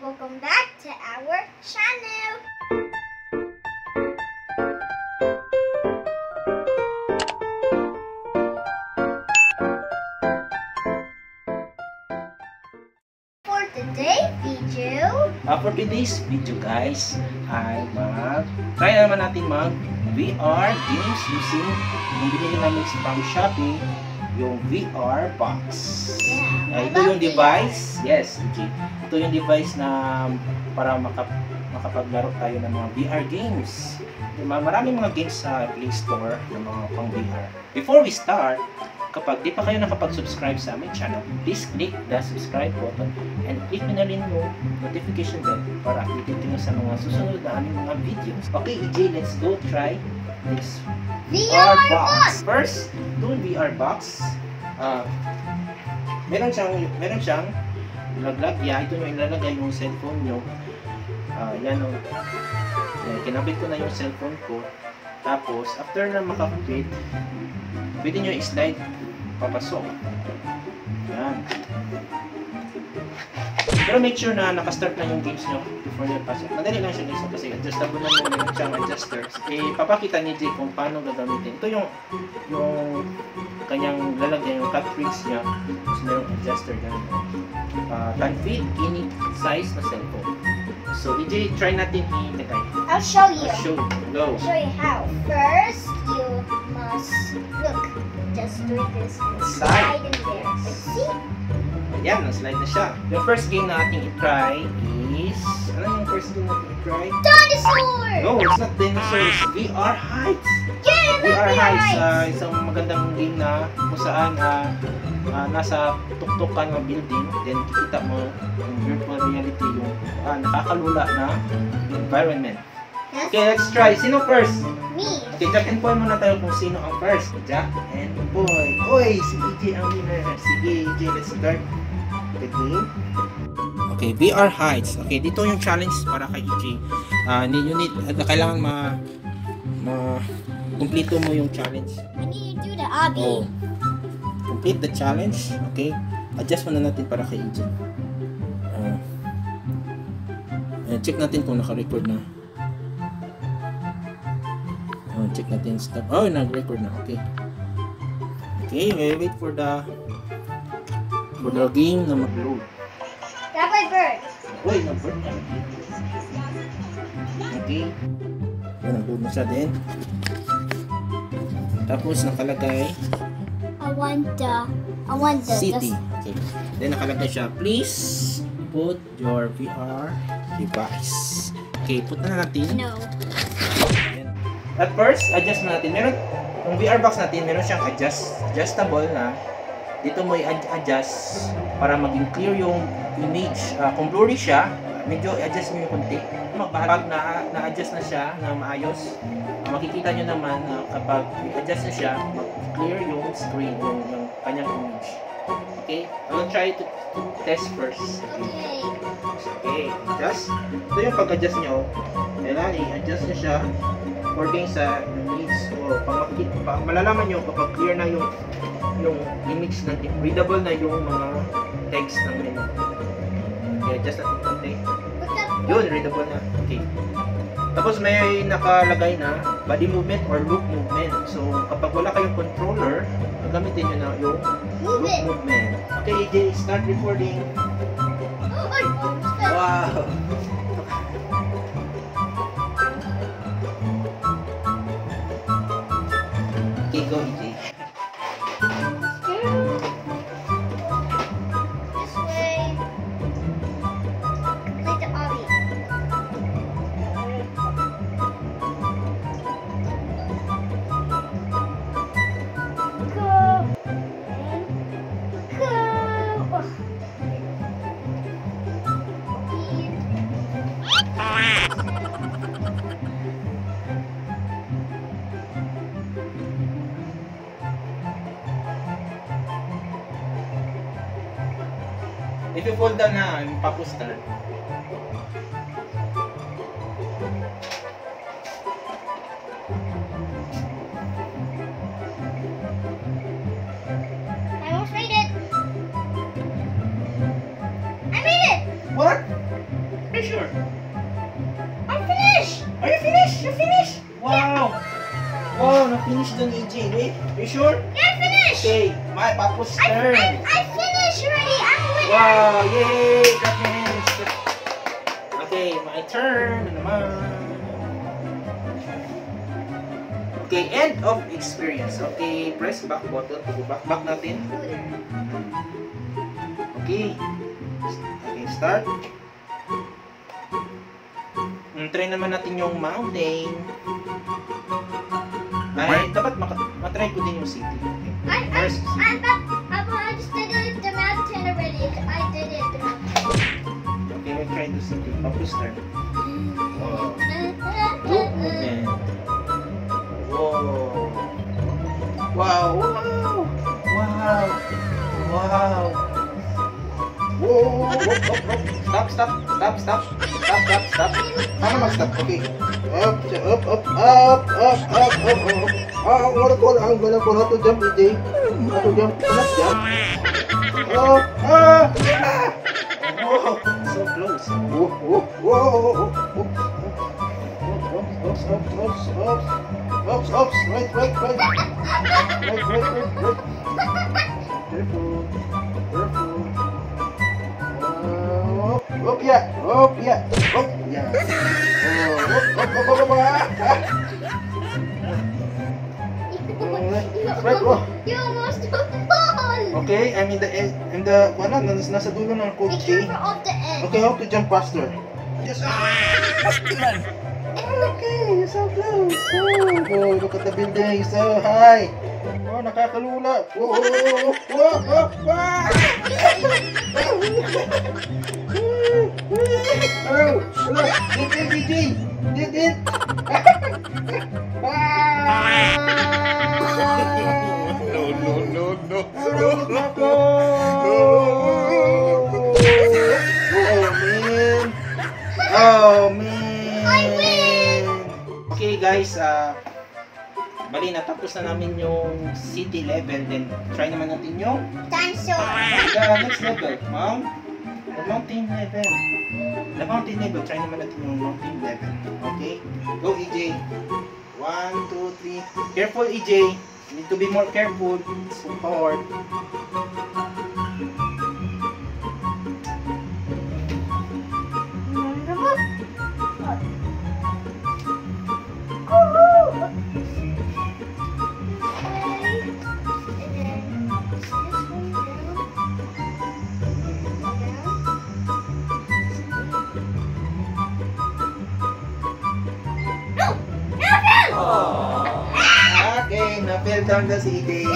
Welcome back to our channel. For today's video guys ay try naman natin mag VR games using yung binili namin from Shopee, yung VR box. Ito yung device. Yes, okay. Ito yung device na para makapaglaro tayo ng mga VR games. Maraming mga games sa Play Store ng mga pang VR. Before we start, kapag di pa kayo nakapag-subscribe sa aming channel, please click the subscribe button and click na rin yung notification bell para updated kayo sa mga susunod na aming mga videos. Okay, EJ, let's go try this VR box. First, itong VR box, meron siyang laglag. Ito yung ilalagay yung cellphone nyo. Yan o. Kinabit ko na yung cellphone ko. Tapos, after na makakabit, pwede nyo i-slide papasok. Yan. Pero make sure na nakastart na yung games nyo before nyo pasok. Madali lang siya guys kasi adjustable na yung siyang adjusters. Papakita ni Jay kung paano gagamitin. Ito yung kanyang lalagyan, yung cartridge niya. Tapos na yung adjuster dyan. 10 feet, any size na cellphone. So, EJ, try natin i-lagay. I'll show you. Go. I'll show you how. First, you must look. Just do this. Slide in there. See? Ayan, slide na siya. The first game na ating i-try is... Ano yung first game natin i-try? Dinosaur! No, it's not dinosaur. It's VR Heights. Yeah, VR Heights. Isang magandang game na kung saan nasa tuktukan ng building. Then kikita mo yung virtual reality, yung nakakalula na environment. Okay, let's try. Sino first? Me. Okay, Jack and Paul muna tayo kung sino ang first. Jack and Paul. Oy, si EJ ang winner. Sige, EJ, let's start the game. Okay, VR Heights. Okay, dito yung challenge para kay EJ. Kailangan kumpleto mo yung challenge. I need to do the obby. Complete the challenge. Okay, adjust muna natin para kay EJ. Check natin kung naka-record na. Check natin stop. Oh, nag-record na. Okay. Okay, we wait for the game na mag-load. Got my bird. Uy, nag-bird na. Okay. Nag-load na siya din. Tapos nakalagay I want the city. Okay. Then nakalagay siya, please put your VR device. Okay, put na natin. No. At first, adjust natin. Yung VR box natin, meron siyang adjustable na dito mo i-adjust para maging clear yung image. Kung blurry siya, medyo i-adjust mo yung konti. Pag na-adjust na siya na maayos, makikita nyo naman na kapag i-adjust na siya, clear yung screen, yung kanyang image. Okay? I'll try to test first. Okay, adjust. Ito yung pag-adjust nyo. Kailangan i-adjust nyo siya according sa needs. So, malalaman nyo kapag clear na yung image natin, readable na yung mga text ng menu. Okay, adjust natin konti. Yun, readable na. Okay. Tapos may nakalagay na body movement or loop movement. So, kapag wala kayong controller, gagamitin nyo na yung loop movement. Okay, EJ, start recording. Wow! Okay, go EJ. This way. Complete the obby. Go. And go. If you fall down na, papu-start. I almost made it. I made it. What? you sure? I'm finished! Are you finished? You're finished? Wow! Wow, na-finish dun, EJ. Wait, are you sure? Yeah, I'm finished! Okay, my Papu's turn. I finished already! I'm winning! Wow, yay! Clap your hands. Okay, my turn. Ano naman? Okay, end of experience. Okay, press back button to go back natin. Okay. Okay, start. Try naman natin yung mountain. Ay, dapat matry ko din yung city. Okay. First, I just did the mountain already. I did it. okay, we'll try the city. Papu's turn. Wow. Look movement. Whoa. Wow. Wow. Wow. Wow. Whoa. Stop. Paano mag-stop? Okay. Up. I'm gonna call how to jump, EJ. How to jump. Cannot jump. Whoa. So close. Whoa. Oops. Right. Careful. Yeah. You almost took the ball! Okay, I'm in the nasa dulo ng Be coach J. careful of the edge. Okay, how to jump faster? Just okay, you're so close. Oh, look at the building, so high. Oh, nakakalula. Whoa. Did it, EJ? Did it? Oh man! I win! Okay guys, bali natapos na namin yung city level, then try naman natin yung Dinosaur. the next level, the mountain level. The mountain level, try naman natin yung mountain level. Okay? Go EJ. 1, 2, 3. Careful EJ. You need to be more careful. It's so hard. Okay, na-fell down na si EJ.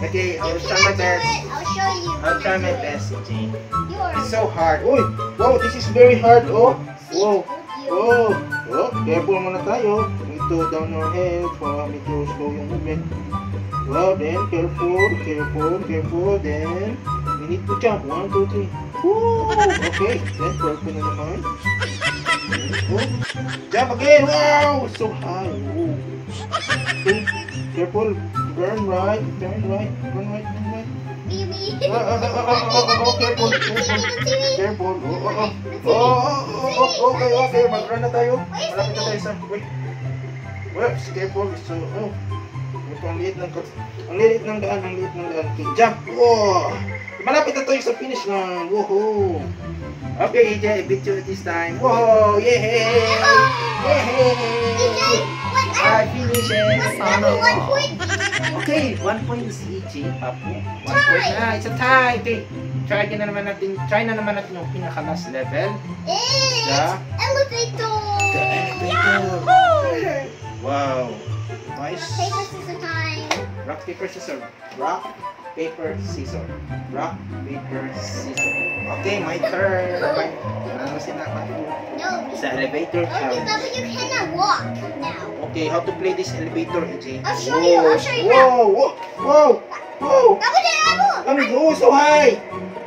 Okay, I'll try my best. I'll show you. I'll try my best, EJ. Yours. It's so hard. Uy! Wow, this is very hard. Oh! Whoa! Careful muna tayo. We need to down our head para medyo slow yung movement. Well, then, careful. Then, we need to jump. 1, 2, 3. Woo! Okay, then, careful na naman. Jump again! Wow! So high. Woo. Okay, careful. Turn right. Careful. Okay. Mag-run na tayo. Malapit na tayo sa... Wait. Whoops, careful. So, ang liit ng daan. Okay, jump. Wow! Malapit na tayo sa finish line. Woohoo! Okay, EJ, I beat you this time. Whoa! Yay! I finish it. Okay, 1 point is EJ, Papu. 1 point na. It's a tie. Okay, try na naman natin yung pinaka-last level. It's elevator. The elevator. Wow. Nice. Paper, scissors time. Rock, paper, scissors. Rock, paper, scissors. Rock, paper, scissors. Okay, my turn. Ano sila pa No. sa elevator Okay, challenge. but you cannot walk now. Okay, how to play this elevator, EJ? I'll show you now. Whoa! Oh, so high!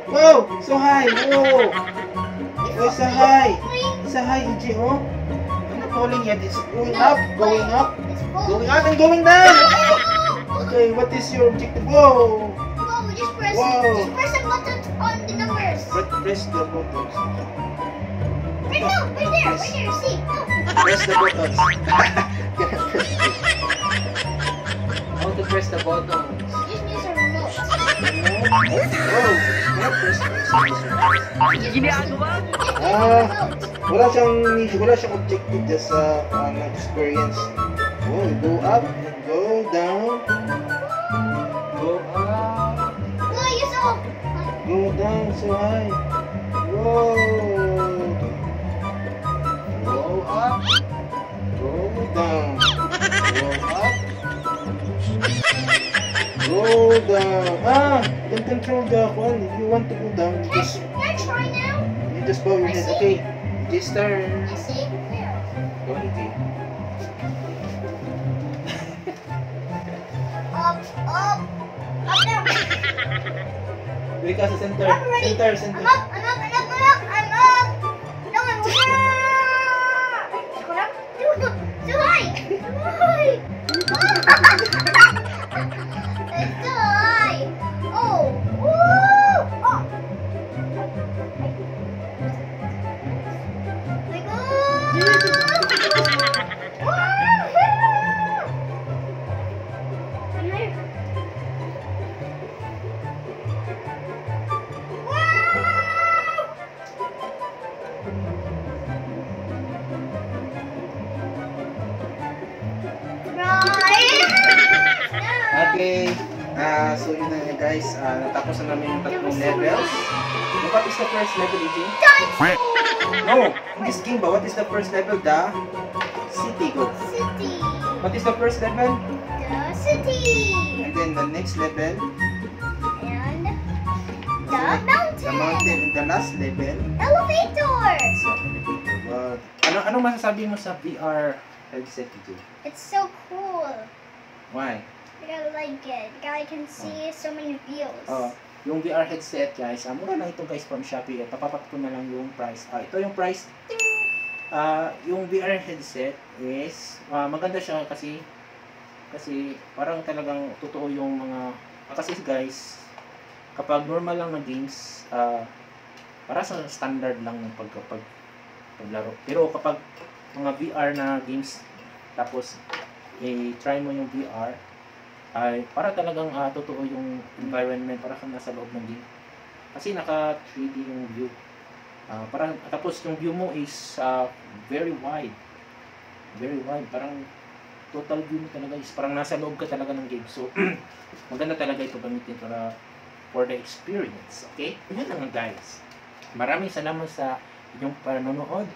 Whoa, so high! Whoa! Oh, so high! So high, EJ, oh! I'm not falling yet. It's going up, going up and going down! Okay, what is your objective? Whoa! Just press Wow. a button on the numbers. Press press the buttons. Right now, right there, see? No. Press the buttons. How to press the buttons? Just use a remote. Oh, yeah, press. Ginagawa mo? Wala siyang objective, just an experience. Oh, go up and go down. Go up. No, you saw. Go down so high. Whoa. Go up. Go down. Go up. Go down. Don't control the one. If you want to go down, Can I try now? you just bow your I head. see. Okay. This turn. I see. Where? Go easy. Up, down. Balik ka sa center. I'm ready. Center. I'm up. I'm up. No, I'm too high. It's too high. Oh, woo! Oh. Like, Okay. So yun na nga guys. Natapos na namin yung tatlong levels. What is the first level, EJ? No! In this game ba? What is the first level? The city. Go. City. What is the first level? The city. And then the next level, And the the mountain. mountain. And the last level, Elevator. ano masasabi mo sa VR headset, EJ? It's so cool. Why? I like it. I can see so many views. Yung VR headset guys, mura lang ito guys from Shopee. Papapak ko na lang yung price. Ito yung price. Yung VR headset is maganda siya kasi parang talagang totoo yung mga kasi guys, kapag normal lang na games, para sa standard lang ng paglaro. Pero kapag mga VR na games tapos try mo yung VR, ay para talagang totoo yung environment, para kang nasa loob ng game. Kasi naka 3D yung view. Tapos yung view mo is very wide. Very wide. Parang total view mo talaga is parang nasa loob ka talaga ng game. So, maganda talaga ito gamitin para for the experience. Okay? Yun lang guys. Maraming salamat sa inyong panonood.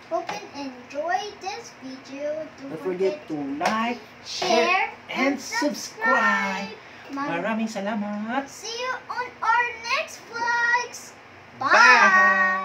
Hope you enjoyed this video. Don't forget to like, share, and subscribe. Maraming salamat. See you on our next vlogs. Bye!